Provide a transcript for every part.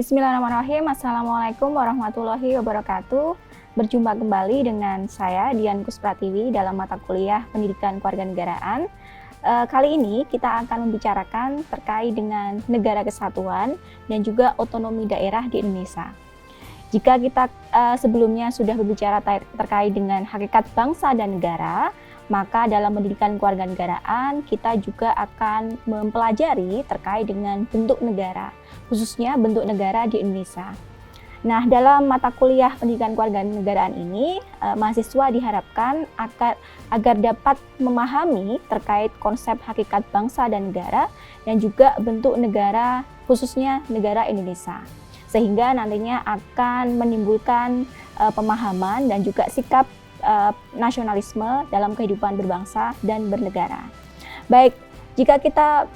Bismillahirrahmanirrahim. Assalamualaikum warahmatullahi wabarakatuh. Berjumpa kembali dengan saya Dian Kuspratiwi dalam mata kuliah Pendidikan Kewarganegaraan. Kali ini kita akan membicarakan terkait dengan negara kesatuan dan juga otonomi daerah di Indonesia. Jika kita sebelumnya sudah berbicara terkait dengan hakikat bangsa dan negara, maka dalam pendidikan kewarganegaraan kita juga akan mempelajari terkait dengan bentuk negara, khususnya bentuk negara di Indonesia. Nah, dalam mata kuliah pendidikan kewarganegaraan ini, mahasiswa diharapkan agar dapat memahami terkait konsep hakikat bangsa dan negara dan juga bentuk negara, khususnya negara Indonesia. Sehingga nantinya akan menimbulkan pemahaman dan juga sikap nasionalisme dalam kehidupan berbangsa dan bernegara. Baik, jika kita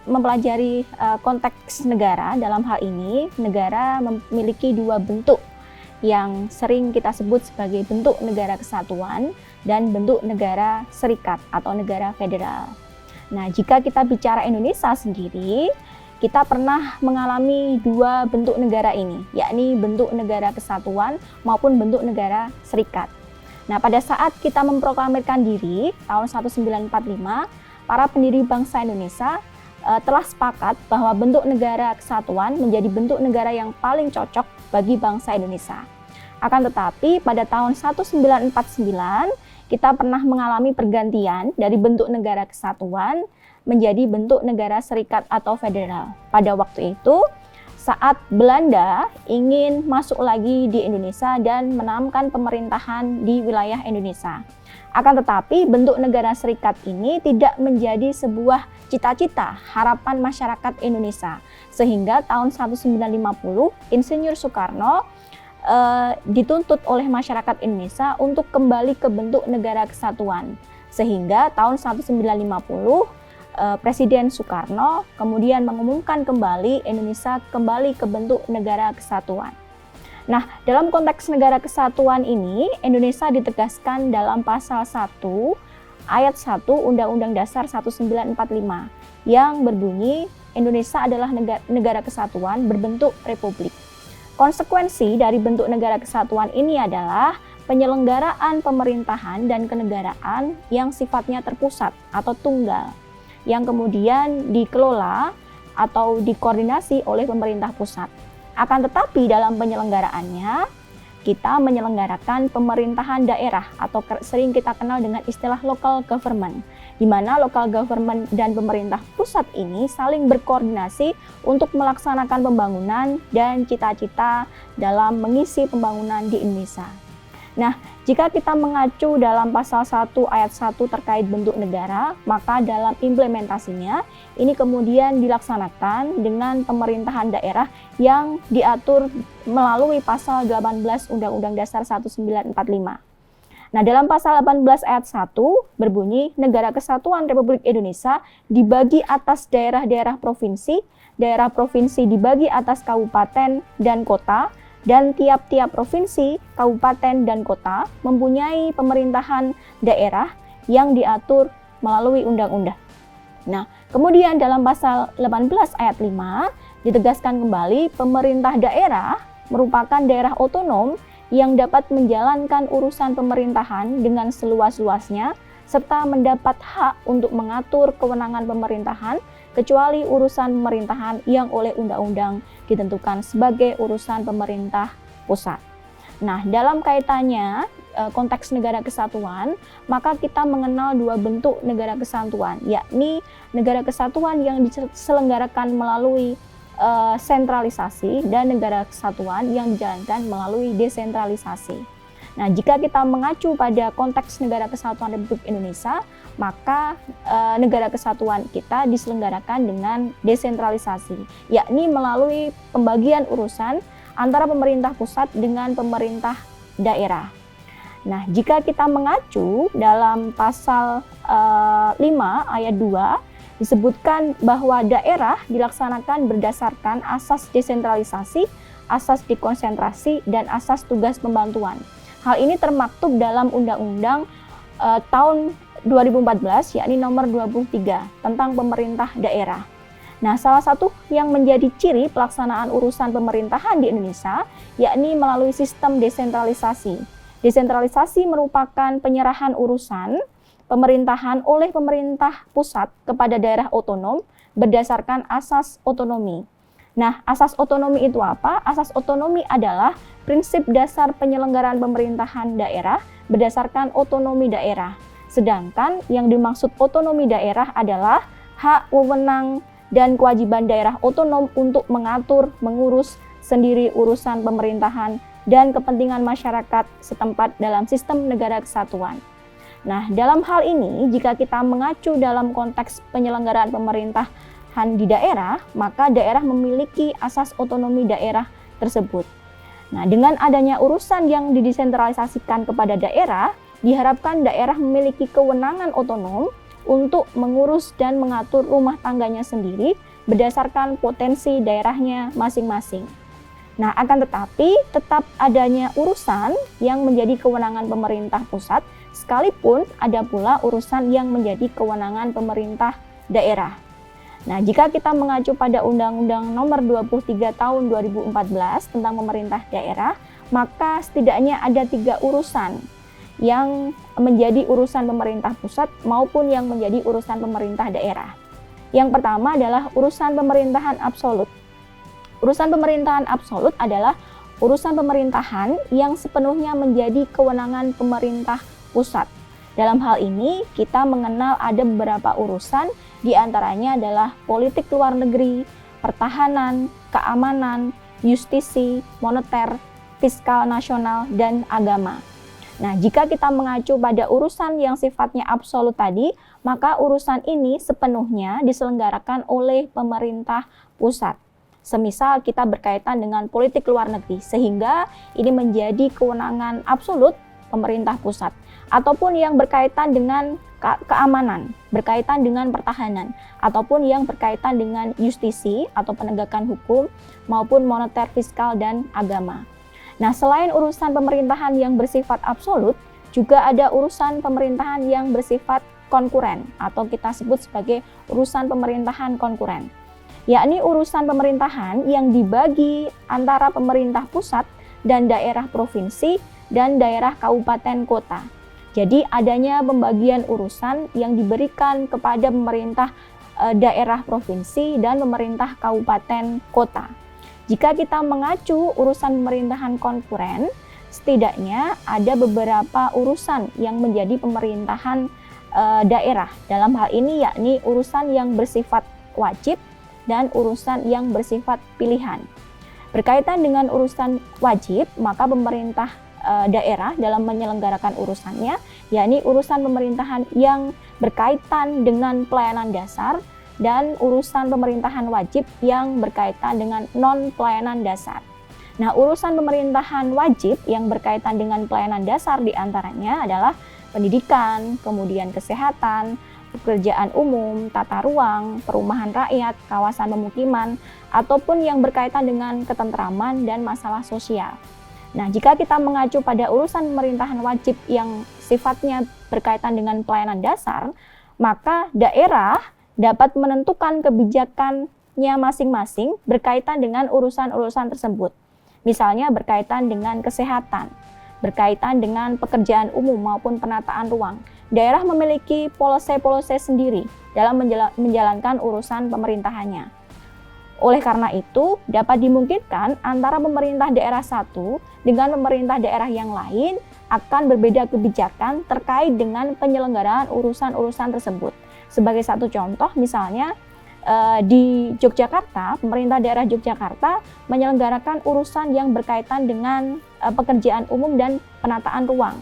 mempelajari konteks negara, dalam hal ini negara memiliki dua bentuk yang sering kita sebut sebagai bentuk negara kesatuan dan bentuk negara serikat atau negara federal. Nah, jika kita bicara Indonesia sendiri, kita pernah mengalami dua bentuk negara ini, yakni bentuk negara kesatuan maupun bentuk negara serikat. Nah, pada saat kita memproklamirkan diri tahun 1945, para pendiri bangsa Indonesia telah sepakat bahwa bentuk negara kesatuan menjadi bentuk negara yang paling cocok bagi bangsa Indonesia. Akan tetapi pada tahun 1949 kita pernah mengalami pergantian dari bentuk negara kesatuan menjadi bentuk negara serikat atau federal. Pada waktu itu, saat Belanda ingin masuk lagi di Indonesia dan menanamkan pemerintahan di wilayah Indonesia. Akan tetapi bentuk negara serikat ini tidak menjadi sebuah cita-cita harapan masyarakat Indonesia. Sehingga tahun 1950 Insinyur Soekarno dituntut oleh masyarakat Indonesia untuk kembali ke bentuk negara kesatuan. Sehingga tahun 1950 Presiden Soekarno kemudian mengumumkan kembali Indonesia kembali ke bentuk negara kesatuan. Nah, dalam konteks negara kesatuan ini, Indonesia ditegaskan dalam pasal 1 ayat 1 Undang-Undang Dasar 1945 yang berbunyi Indonesia adalah negara kesatuan berbentuk republik. Konsekuensi dari bentuk negara kesatuan ini adalah penyelenggaraan pemerintahan dan kenegaraan yang sifatnya terpusat atau tunggal, yang kemudian dikelola atau dikoordinasi oleh pemerintah pusat. Akan tetapi dalam penyelenggaraannya, kita menyelenggarakan pemerintahan daerah atau sering kita kenal dengan istilah local government, di mana local government dan pemerintah pusat ini saling berkoordinasi untuk melaksanakan pembangunan dan cita-cita dalam mengisi pembangunan di Indonesia. Nah, jika kita mengacu dalam pasal 1 ayat 1 terkait bentuk negara, maka dalam implementasinya ini kemudian dilaksanakan dengan pemerintahan daerah yang diatur melalui pasal 18 Undang-Undang Dasar 1945. Nah, dalam pasal 18 ayat 1 berbunyi Negara Kesatuan Republik Indonesia dibagi atas daerah-daerah provinsi, daerah provinsi dibagi atas kabupaten dan kota, dan tiap-tiap provinsi, kabupaten, dan kota mempunyai pemerintahan daerah yang diatur melalui undang-undang. Nah, kemudian dalam pasal 18 ayat 5 ditegaskan kembali pemerintah daerah merupakan daerah otonom yang dapat menjalankan urusan pemerintahan dengan seluas-luasnya serta mendapat hak untuk mengatur kewenangan pemerintahan kecuali urusan pemerintahan yang oleh undang-undang ditentukan sebagai urusan pemerintah pusat. Nah, dalam kaitannya konteks negara kesatuan, maka kita mengenal dua bentuk negara kesatuan, yakni negara kesatuan yang diselenggarakan melalui sentralisasi dan negara kesatuan yang dijalankan melalui desentralisasi. Nah, jika kita mengacu pada konteks negara kesatuan Republik Indonesia, maka negara kesatuan kita diselenggarakan dengan desentralisasi, yakni melalui pembagian urusan antara pemerintah pusat dengan pemerintah daerah. Nah, jika kita mengacu dalam pasal 5 ayat 2, disebutkan bahwa daerah dilaksanakan berdasarkan asas desentralisasi, asas dekonsentrasi, dan asas tugas pembantuan. Hal ini termaktub dalam Undang-Undang tahun 2014, yakni nomor 23 tentang pemerintah daerah. Nah, salah satu yang menjadi ciri pelaksanaan urusan pemerintahan di Indonesia yakni melalui sistem desentralisasi. Desentralisasi merupakan penyerahan urusan pemerintahan oleh pemerintah pusat kepada daerah otonom berdasarkan asas otonomi. Nah, asas otonomi itu apa? Asas otonomi adalah prinsip dasar penyelenggaraan pemerintahan daerah berdasarkan otonomi daerah. Sedangkan yang dimaksud otonomi daerah adalah hak, wewenang, dan kewajiban daerah otonom untuk mengatur, mengurus sendiri urusan pemerintahan dan kepentingan masyarakat setempat dalam sistem negara kesatuan. Nah, dalam hal ini, jika kita mengacu dalam konteks penyelenggaraan pemerintahan di daerah, maka daerah memiliki asas otonomi daerah tersebut. Nah, dengan adanya urusan yang didesentralisasikan kepada daerah, diharapkan daerah memiliki kewenangan otonom untuk mengurus dan mengatur rumah tangganya sendiri berdasarkan potensi daerahnya masing-masing. Nah, akan tetapi tetap adanya urusan yang menjadi kewenangan pemerintah pusat, sekalipun ada pula urusan yang menjadi kewenangan pemerintah daerah. Nah, jika kita mengacu pada Undang-Undang Nomor 23 Tahun 2014 tentang pemerintah daerah, maka setidaknya ada 3 urusan yang menjadi urusan pemerintah pusat maupun yang menjadi urusan pemerintah daerah. Yang pertama adalah urusan pemerintahan absolut. Urusan pemerintahan absolut adalah urusan pemerintahan yang sepenuhnya menjadi kewenangan pemerintah pusat. Dalam hal ini, kita mengenal ada beberapa urusan, diantaranya adalah politik luar negeri, pertahanan, keamanan, justisi, moneter, fiskal nasional, dan agama. Nah, jika kita mengacu pada urusan yang sifatnya absolut tadi, maka urusan ini sepenuhnya diselenggarakan oleh pemerintah pusat. Semisal kita berkaitan dengan politik luar negeri, sehingga ini menjadi kewenangan absolut pemerintah pusat. Ataupun yang berkaitan dengan keamanan, berkaitan dengan pertahanan, ataupun yang berkaitan dengan justisi atau penegakan hukum, maupun moneter, fiskal, dan agama. Nah, selain urusan pemerintahan yang bersifat absolut, juga ada urusan pemerintahan yang bersifat konkuren, atau kita sebut sebagai urusan pemerintahan konkuren. Yakni urusan pemerintahan yang dibagi antara pemerintah pusat dan daerah provinsi dan daerah kabupaten kota. Jadi adanya pembagian urusan yang diberikan kepada pemerintah daerah provinsi dan pemerintah kabupaten kota. Jika kita mengacu urusan pemerintahan konkuren, setidaknya ada beberapa urusan yang menjadi pemerintahan daerah. Dalam hal ini yakni urusan yang bersifat wajib dan urusan yang bersifat pilihan. Berkaitan dengan urusan wajib, maka pemerintah daerah dalam menyelenggarakan urusannya, yakni urusan pemerintahan yang berkaitan dengan pelayanan dasar dan urusan pemerintahan wajib yang berkaitan dengan non-pelayanan dasar. Nah, urusan pemerintahan wajib yang berkaitan dengan pelayanan dasar diantaranya adalah pendidikan, kemudian kesehatan, pekerjaan umum, tata ruang, perumahan rakyat, kawasan pemukiman, ataupun yang berkaitan dengan ketentraman dan masalah sosial. Nah, jika kita mengacu pada urusan pemerintahan wajib yang sifatnya berkaitan dengan pelayanan dasar, maka daerah dapat menentukan kebijakannya masing-masing berkaitan dengan urusan-urusan tersebut. Misalnya berkaitan dengan kesehatan, berkaitan dengan pekerjaan umum maupun penataan ruang. Daerah memiliki polose-polose sendiri dalam menjalankan urusan pemerintahannya. Oleh karena itu, dapat dimungkinkan antara pemerintah daerah satu dengan pemerintah daerah yang lain akan berbeda kebijakan terkait dengan penyelenggaraan urusan-urusan tersebut. Sebagai satu contoh, misalnya di Yogyakarta, pemerintah daerah Yogyakarta menyelenggarakan urusan yang berkaitan dengan pekerjaan umum dan penataan ruang.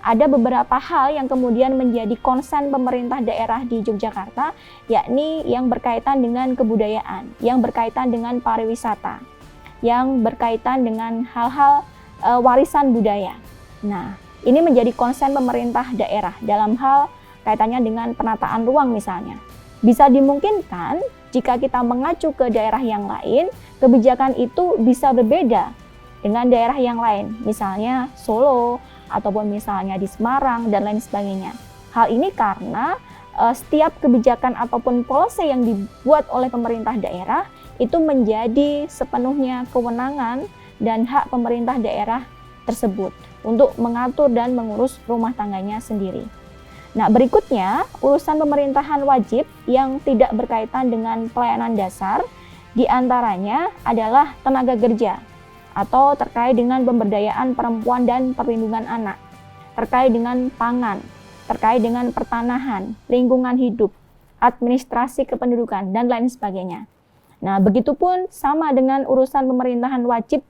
Ada beberapa hal yang kemudian menjadi konsen pemerintah daerah di Yogyakarta, yakni yang berkaitan dengan kebudayaan, yang berkaitan dengan pariwisata, yang berkaitan dengan hal-hal warisan budaya. Nah, ini menjadi konsen pemerintah daerah dalam hal kaitannya dengan penataan ruang misalnya. Bisa dimungkinkan jika kita mengacu ke daerah yang lain, kebijakan itu bisa berbeda dengan daerah yang lain, misalnya Solo, ataupun misalnya di Semarang, dan lain sebagainya. Hal ini karena setiap kebijakan ataupun policy yang dibuat oleh pemerintah daerah itu menjadi sepenuhnya kewenangan dan hak pemerintah daerah tersebut untuk mengatur dan mengurus rumah tangganya sendiri. Nah, berikutnya urusan pemerintahan wajib yang tidak berkaitan dengan pelayanan dasar, diantaranya adalah tenaga kerja atau terkait dengan pemberdayaan perempuan dan perlindungan anak, terkait dengan pangan, terkait dengan pertanahan, lingkungan hidup, administrasi kependudukan, dan lain sebagainya. Nah, begitupun sama dengan urusan pemerintahan wajib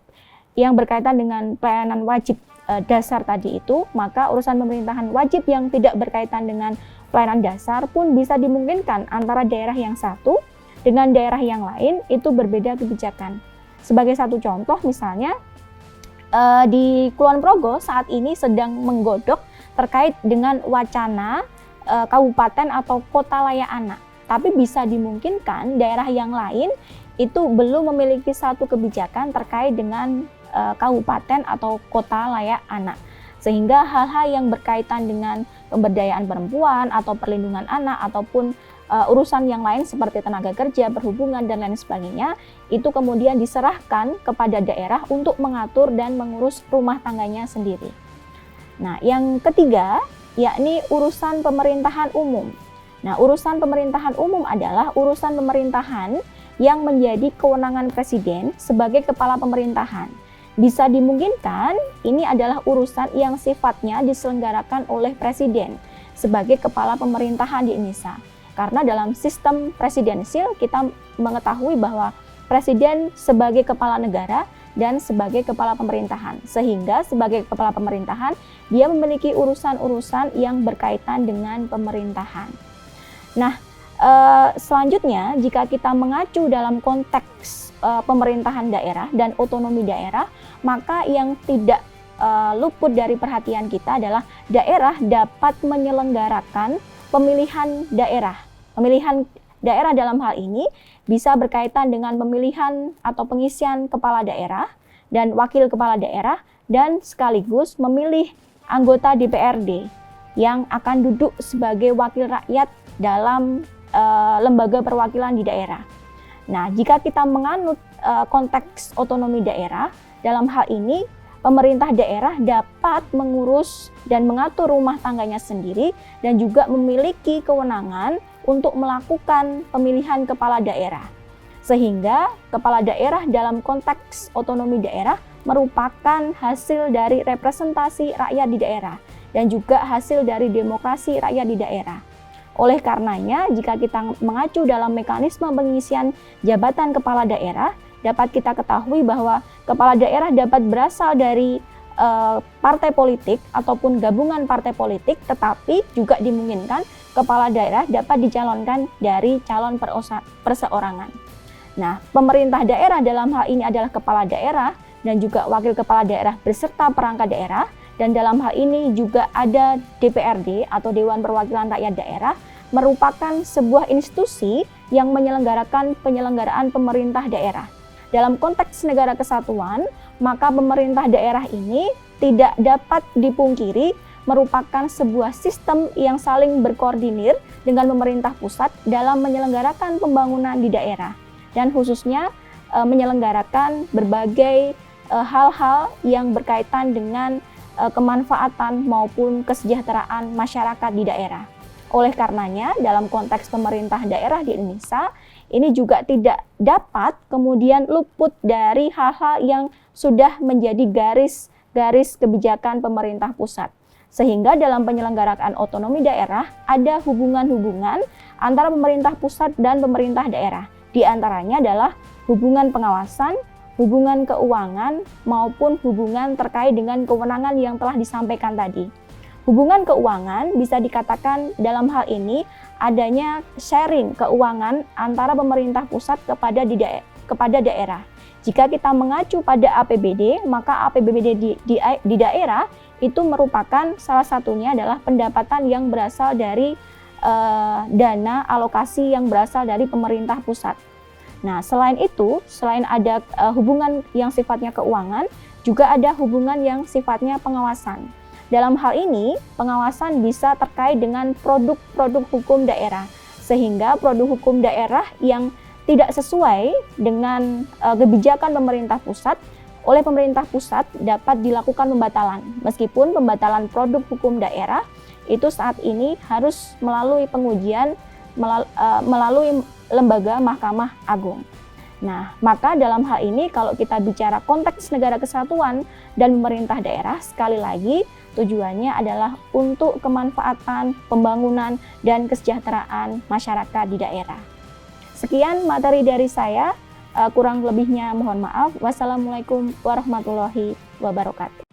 yang berkaitan dengan pelayanan wajib dasar tadi itu, maka urusan pemerintahan wajib yang tidak berkaitan dengan pelayanan dasar pun bisa dimungkinkan antara daerah yang satu dengan daerah yang lain itu berbeda kebijakan. Sebagai satu contoh misalnya, di Kulon Progo saat ini sedang menggodok terkait dengan wacana kabupaten atau kota layak anak. Tapi bisa dimungkinkan daerah yang lain itu belum memiliki satu kebijakan terkait dengan kabupaten atau kota layak anak. Sehingga hal-hal yang berkaitan dengan pemberdayaan perempuan atau perlindungan anak ataupun urusan yang lain seperti tenaga kerja, perhubungan, dan lain sebagainya, itu kemudian diserahkan kepada daerah untuk mengatur dan mengurus rumah tangganya sendiri. Nah, yang ketiga, yakni urusan pemerintahan umum. Nah, urusan pemerintahan umum adalah urusan pemerintahan yang menjadi kewenangan presiden sebagai kepala pemerintahan. Bisa dimungkinkan ini adalah urusan yang sifatnya diselenggarakan oleh presiden sebagai kepala pemerintahan di Indonesia. Karena dalam sistem presidensil kita mengetahui bahwa presiden sebagai kepala negara dan sebagai kepala pemerintahan. Sehingga sebagai kepala pemerintahan dia memiliki urusan-urusan yang berkaitan dengan pemerintahan. Nah, selanjutnya jika kita mengacu dalam konteks pemerintahan daerah dan otonomi daerah, maka yang tidak luput dari perhatian kita adalah daerah dapat menyelenggarakan pemilihan daerah. Pemilihan daerah dalam hal ini bisa berkaitan dengan pemilihan atau pengisian kepala daerah dan wakil kepala daerah dan sekaligus memilih anggota DPRD yang akan duduk sebagai wakil rakyat dalam lembaga perwakilan di daerah. Nah, jika kita menganut konteks otonomi daerah, dalam hal ini pemerintah daerah dapat mengurus dan mengatur rumah tangganya sendiri dan juga memiliki kewenangan untuk melakukan pemilihan kepala daerah. Sehingga kepala daerah dalam konteks otonomi daerah merupakan hasil dari representasi rakyat di daerah dan juga hasil dari demokrasi rakyat di daerah. Oleh karenanya, jika kita mengacu dalam mekanisme pengisian jabatan kepala daerah, dapat kita ketahui bahwa kepala daerah dapat berasal dari partai politik ataupun gabungan partai politik, tetapi juga dimungkinkan kepala daerah dapat dicalonkan dari calon perseorangan. Nah, pemerintah daerah dalam hal ini adalah kepala daerah dan juga wakil kepala daerah beserta perangkat daerah, dan dalam hal ini juga ada DPRD atau Dewan Perwakilan Rakyat Daerah, merupakan sebuah institusi yang menyelenggarakan penyelenggaraan pemerintah daerah. Dalam konteks negara kesatuan, maka pemerintah daerah ini tidak dapat dipungkiri merupakan sebuah sistem yang saling berkoordinir dengan pemerintah pusat dalam menyelenggarakan pembangunan di daerah dan khususnya menyelenggarakan berbagai hal-hal yang berkaitan dengan kemanfaatan maupun kesejahteraan masyarakat di daerah. Oleh karenanya, dalam konteks pemerintah daerah di Indonesia, ini juga tidak dapat kemudian luput dari hal-hal yang sudah menjadi garis kebijakan pemerintah pusat. Sehingga dalam penyelenggaraan otonomi daerah, ada hubungan-hubungan antara pemerintah pusat dan pemerintah daerah. Di antaranya adalah hubungan pengawasan, hubungan keuangan, maupun hubungan terkait dengan kewenangan yang telah disampaikan tadi. Hubungan keuangan bisa dikatakan dalam hal ini adanya sharing keuangan antara pemerintah pusat kepada daerah. Jika kita mengacu pada APBD, maka APBD di daerah itu merupakan salah satunya adalah pendapatan yang berasal dari dana alokasi yang berasal dari pemerintah pusat. Nah, selain itu, selain ada hubungan yang sifatnya keuangan, juga ada hubungan yang sifatnya pengawasan. Dalam hal ini, pengawasan bisa terkait dengan produk-produk hukum daerah, sehingga produk hukum daerah yang tidak sesuai dengan kebijakan pemerintah pusat, oleh pemerintah pusat dapat dilakukan pembatalan. Meskipun pembatalan produk hukum daerah itu saat ini harus melalui pengujian melalui lembaga Mahkamah Agung. Nah, maka dalam hal ini kalau kita bicara konteks negara kesatuan dan pemerintah daerah, sekali lagi tujuannya adalah untuk kemanfaatan, pembangunan, dan kesejahteraan masyarakat di daerah. Sekian materi dari saya, kurang lebihnya mohon maaf. Wassalamualaikum warahmatullahi wabarakatuh.